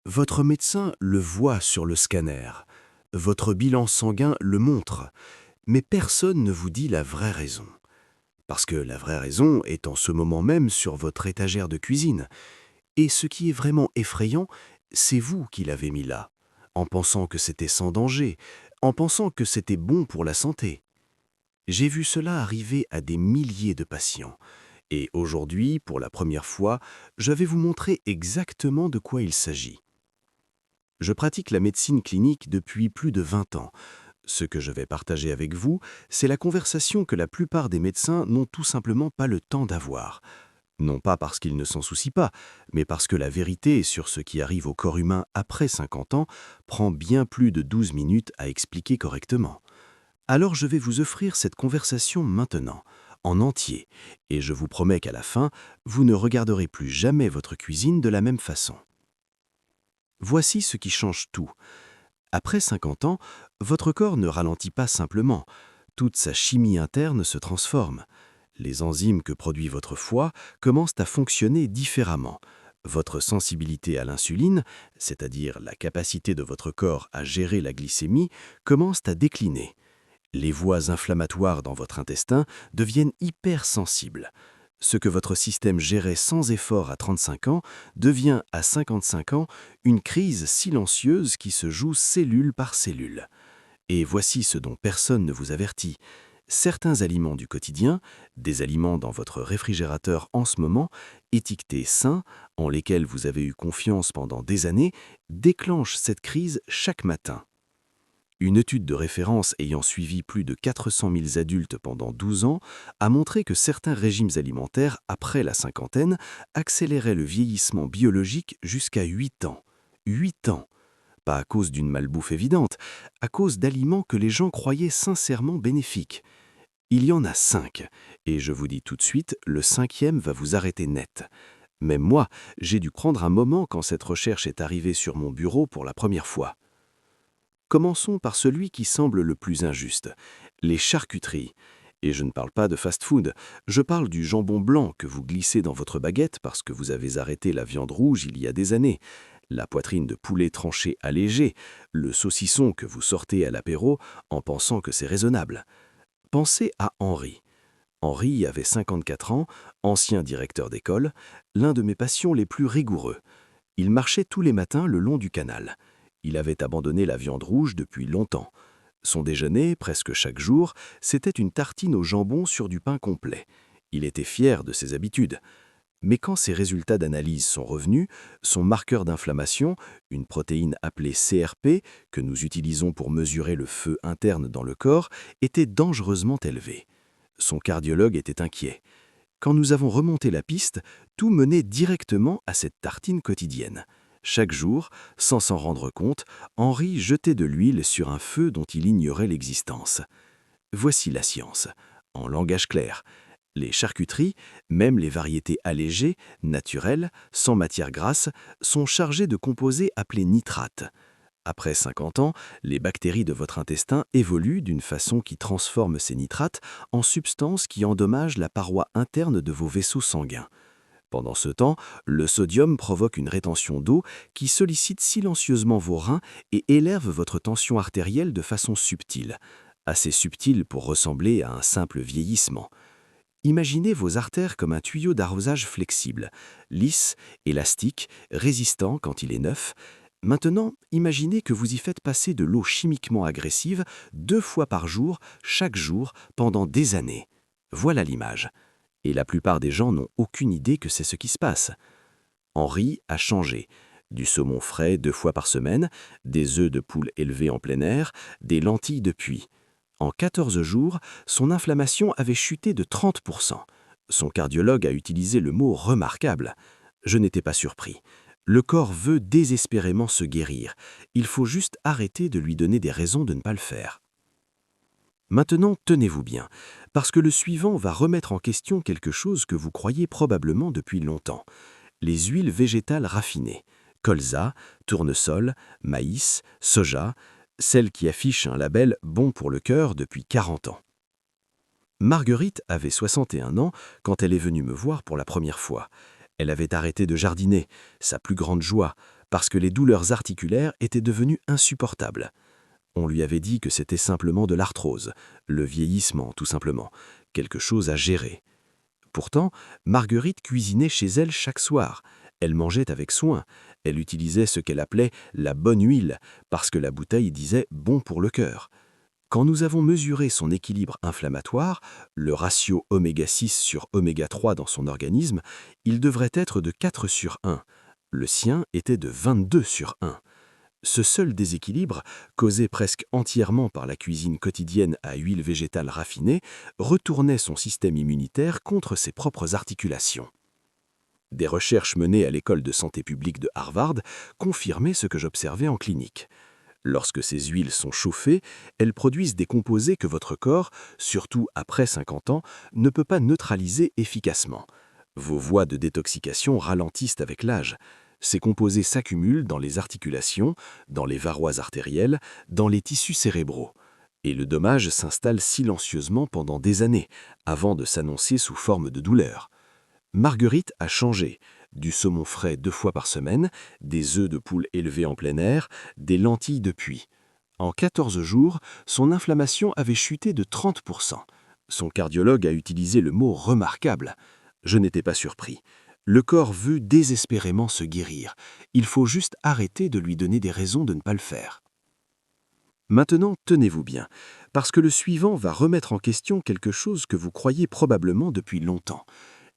Votre médecin le voit sur le scanner. Votre bilan sanguin le montre. Mais personne ne vous dit la vraie raison. Parce que la vraie raison est en ce moment même sur votre étagère de cuisine. Et ce qui est vraiment effrayant, c'est vous qui l'avez mis là, en pensant que c'était sans danger, en pensant que c'était bon pour la santé. J'ai vu cela arriver à des milliers de patients. Et aujourd'hui, pour la première fois, je vais vous montrer exactement de quoi il s'agit. Je pratique la médecine clinique depuis plus de 20 ans. Ce que je vais partager avec vous, c'est la conversation que la plupart des médecins n'ont tout simplement pas le temps d'avoir. Non pas parce qu'ils ne s'en soucient pas, mais parce que la vérité sur ce qui arrive au corps humain après 50 ans prend bien plus de 12 minutes à expliquer correctement. Alors je vais vous offrir cette conversation maintenant, en entier, et je vous promets qu'à la fin, vous ne regarderez plus jamais votre cuisine de la même façon. Voici ce qui change tout. Après 50 ans, votre corps ne ralentit pas simplement, toute sa chimie interne se transforme. Les enzymes que produit votre foie commencent à fonctionner différemment. Votre sensibilité à l'insuline, c'est-à-dire la capacité de votre corps à gérer la glycémie, commence à décliner. Les voies inflammatoires dans votre intestin deviennent hypersensibles. Ce que votre système gérait sans effort à 35 ans devient à 55 ans une crise silencieuse qui se joue cellule par cellule. Et voici ce dont personne ne vous avertit. Certains aliments du quotidien, des aliments dans votre réfrigérateur en ce moment, étiquetés sains, en lesquels vous avez eu confiance pendant des années, déclenchent cette crise chaque matin. Une étude de référence ayant suivi plus de 400 000 adultes pendant 12 ans a montré que certains régimes alimentaires après la cinquantaine accéléraient le vieillissement biologique jusqu'à 8 ans. 8 ans! Pas à cause d'une malbouffe évidente, à cause d'aliments que les gens croyaient sincèrement bénéfiques. Il y en a 5, et je vous dis tout de suite, le 5e va vous arrêter net. Même moi, j'ai dû prendre un moment quand cette recherche est arrivée sur mon bureau pour la première fois. Commençons par celui qui semble le plus injuste, les charcuteries. Et je ne parle pas de fast-food, je parle du jambon blanc que vous glissez dans votre baguette parce que vous avez arrêté la viande rouge il y a des années, la poitrine de poulet tranchée allégée, le saucisson que vous sortez à l'apéro en pensant que c'est raisonnable. Pensez à Henri. Henri avait 54 ans, ancien directeur d'école, l'un de mes patients les plus rigoureux. Il marchait tous les matins le long du canal. Il avait abandonné la viande rouge depuis longtemps. Son déjeuner, presque chaque jour, c'était une tartine au jambon sur du pain complet. Il était fier de ses habitudes. Mais quand ses résultats d'analyse sont revenus, son marqueur d'inflammation, une protéine appelée CRP, que nous utilisons pour mesurer le feu interne dans le corps, était dangereusement élevé. Son cardiologue était inquiet. Quand nous avons remonté la piste, tout menait directement à cette tartine quotidienne. Chaque jour, sans s'en rendre compte, Henri jetait de l'huile sur un feu dont il ignorait l'existence. Voici la science. En langage clair, les charcuteries, même les variétés allégées, naturelles, sans matière grasse, sont chargées de composés appelés nitrates. Après 50 ans, les bactéries de votre intestin évoluent d'une façon qui transforme ces nitrates en substances qui endommagent la paroi interne de vos vaisseaux sanguins. Pendant ce temps, le sodium provoque une rétention d'eau qui sollicite silencieusement vos reins et élève votre tension artérielle de façon subtile, assez subtile pour ressembler à un simple vieillissement. Imaginez vos artères comme un tuyau d'arrosage flexible, lisse, élastique, résistant quand il est neuf. Maintenant, imaginez que vous y faites passer de l'eau chimiquement agressive 2 fois par jour, chaque jour, pendant des années. Voilà l'image. Et la plupart des gens n'ont aucune idée que c'est ce qui se passe. Henri a changé. Du saumon frais 2 fois par semaine, des œufs de poule élevés en plein air, des lentilles de puits. En 14 jours, son inflammation avait chuté de 30%. Son cardiologue a utilisé le mot « remarquable ». Je n'étais pas surpris. Le corps veut désespérément se guérir. Il faut juste arrêter de lui donner des raisons de ne pas le faire. Maintenant, tenez-vous bien, parce que le suivant va remettre en question quelque chose que vous croyez probablement depuis longtemps. Les huiles végétales raffinées, colza, tournesol, maïs, soja, celles qui affichent un label « bon pour le cœur » depuis 40 ans. Marguerite avait 61 ans quand elle est venue me voir pour la première fois. Elle avait arrêté de jardiner, sa plus grande joie, parce que les douleurs articulaires étaient devenues insupportables. On lui avait dit que c'était simplement de l'arthrose, le vieillissement tout simplement, quelque chose à gérer. Pourtant, Marguerite cuisinait chez elle chaque soir. Elle mangeait avec soin. Elle utilisait ce qu'elle appelait la bonne huile, parce que la bouteille disait bon pour le cœur. Quand nous avons mesuré son équilibre inflammatoire, le ratio oméga 6 sur oméga 3 dans son organisme, il devrait être de 4 sur 1. Le sien était de 22 sur 1. Ce seul déséquilibre, causé presque entièrement par la cuisine quotidienne à huile végétale raffinée, retournait son système immunitaire contre ses propres articulations. Des recherches menées à l'école de santé publique de Harvard confirmaient ce que j'observais en clinique. Lorsque ces huiles sont chauffées, elles produisent des composés que votre corps, surtout après 50 ans, ne peut pas neutraliser efficacement. Vos voies de détoxication ralentissent avec l'âge. Ces composés s'accumulent dans les articulations, dans les parois artérielles, dans les tissus cérébraux. Et le dommage s'installe silencieusement pendant des années, avant de s'annoncer sous forme de douleur. Marguerite a changé. Du saumon frais 2 fois par semaine, des œufs de poule élevés en plein air, des lentilles de puits. En 14 jours, son inflammation avait chuté de 30%. Son cardiologue a utilisé le mot « remarquable ». Je n'étais pas surpris. Le corps veut désespérément se guérir. Il faut juste arrêter de lui donner des raisons de ne pas le faire. Maintenant, tenez-vous bien, parce que le suivant va remettre en question quelque chose que vous croyez probablement depuis longtemps.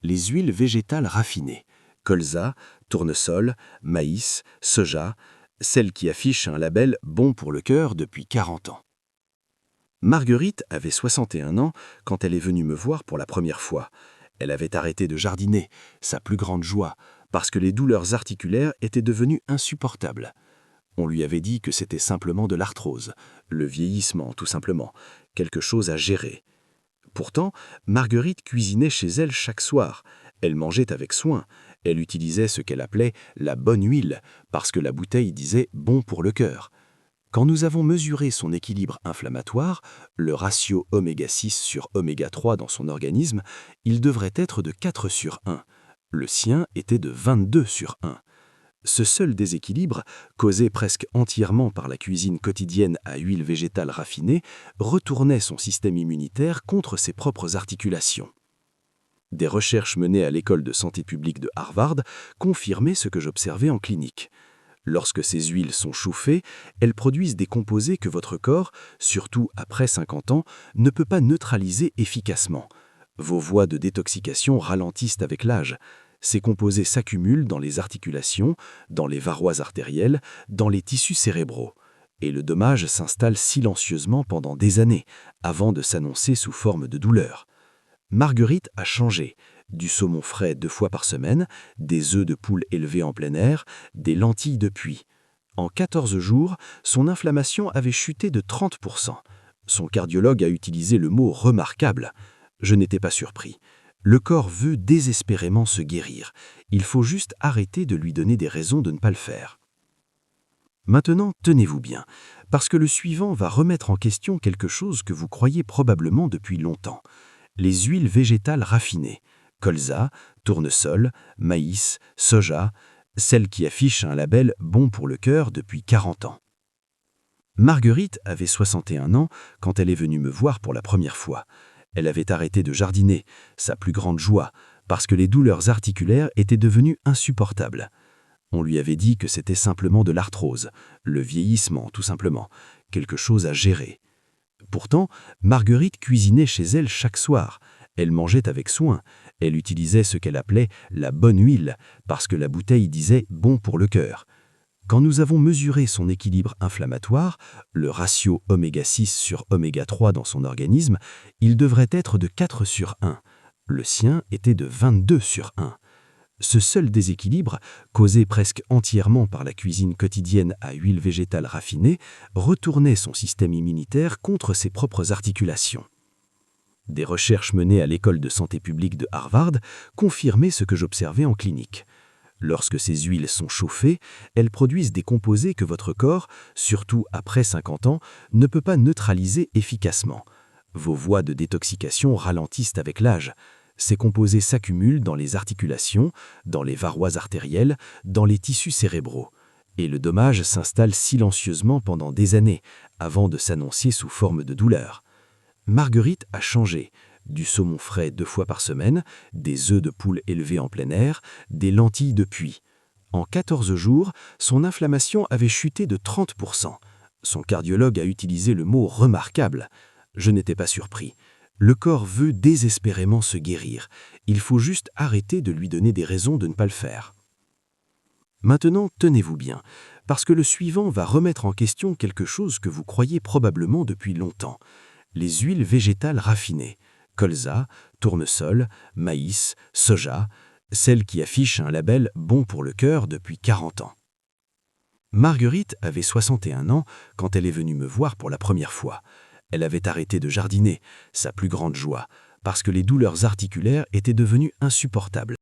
Les huiles végétales raffinées. Colza, tournesol, maïs, soja, celles qui affichent un label « bon pour le cœur » depuis 40 ans. Marguerite avait 61 ans quand elle est venue me voir pour la première fois. Elle avait arrêté de jardiner, sa plus grande joie, parce que les douleurs articulaires étaient devenues insupportables. On lui avait dit que c'était simplement de l'arthrose, le vieillissement tout simplement, quelque chose à gérer. Pourtant, Marguerite cuisinait chez elle chaque soir. Elle mangeait avec soin. Elle utilisait ce qu'elle appelait la bonne huile, parce que la bouteille disait bon pour le cœur. Quand nous avons mesuré son équilibre inflammatoire, le ratio oméga 6 sur oméga 3 dans son organisme, il devrait être de 4 sur 1. Le sien était de 22 sur 1. Ce seul déséquilibre, causé presque entièrement par la cuisine quotidienne à huile végétale raffinée, retournait son système immunitaire contre ses propres articulations. Des recherches menées à l'école de santé publique de Harvard confirmaient ce que j'observais en clinique. Lorsque ces huiles sont chauffées, elles produisent des composés que votre corps, surtout après 50 ans, ne peut pas neutraliser efficacement. Vos voies de détoxication ralentissent avec l'âge. Ces composés s'accumulent dans les articulations, dans les parois artérielles, dans les tissus cérébraux. Et le dommage s'installe silencieusement pendant des années, avant de s'annoncer sous forme de douleur. Marguerite a changé. Du saumon frais 2 fois par semaine, des œufs de poule élevés en plein air, des lentilles de puits. En 14 jours, son inflammation avait chuté de 30%. Son cardiologue a utilisé le mot « remarquable ». Je n'étais pas surpris. Le corps veut désespérément se guérir. Il faut juste arrêter de lui donner des raisons de ne pas le faire. Maintenant, tenez-vous bien, parce que le suivant va remettre en question quelque chose que vous croyez probablement depuis longtemps. Les huiles végétales raffinées. Colza, tournesol, maïs, soja, celles qui affichent un label « bon pour le cœur » depuis 40 ans. Marguerite avait 61 ans quand elle est venue me voir pour la première fois. Elle avait arrêté de jardiner, sa plus grande joie, parce que les douleurs articulaires étaient devenues insupportables. On lui avait dit que c'était simplement de l'arthrose, le vieillissement tout simplement, quelque chose à gérer. Pourtant, Marguerite cuisinait chez elle chaque soir. Elle mangeait avec soin. Elle utilisait ce qu'elle appelait la bonne huile, parce que la bouteille disait bon pour le cœur. Quand nous avons mesuré son équilibre inflammatoire, le ratio oméga 6 sur oméga 3 dans son organisme, il devrait être de 4 sur 1. Le sien était de 22 sur 1. Ce seul déséquilibre, causé presque entièrement par la cuisine quotidienne à huile végétale raffinée, retournait son système immunitaire contre ses propres articulations. Des recherches menées à l'école de santé publique de Harvard confirmaient ce que j'observais en clinique. Lorsque ces huiles sont chauffées, elles produisent des composés que votre corps, surtout après 50 ans, ne peut pas neutraliser efficacement. Vos voies de détoxication ralentissent avec l'âge. Ces composés s'accumulent dans les articulations, dans les parois artérielles, dans les tissus cérébraux. Et le dommage s'installe silencieusement pendant des années, avant de s'annoncer sous forme de douleur. Marguerite a changé. Du saumon frais 2 fois par semaine, des œufs de poule élevés en plein air, des lentilles de puits. En 14 jours, son inflammation avait chuté de 30%. Son cardiologue a utilisé le mot « remarquable ». Je n'étais pas surpris. Le corps veut désespérément se guérir. Il faut juste arrêter de lui donner des raisons de ne pas le faire. Maintenant, tenez-vous bien, parce que le suivant va remettre en question quelque chose que vous croyez probablement depuis longtemps. Les huiles végétales raffinées, colza, tournesol, maïs, soja, celles qui affichent un label « bon pour le cœur » depuis 40 ans. Marguerite avait 61 ans quand elle est venue me voir pour la première fois. Elle avait arrêté de jardiner, sa plus grande joie, parce que les douleurs articulaires étaient devenues insupportables.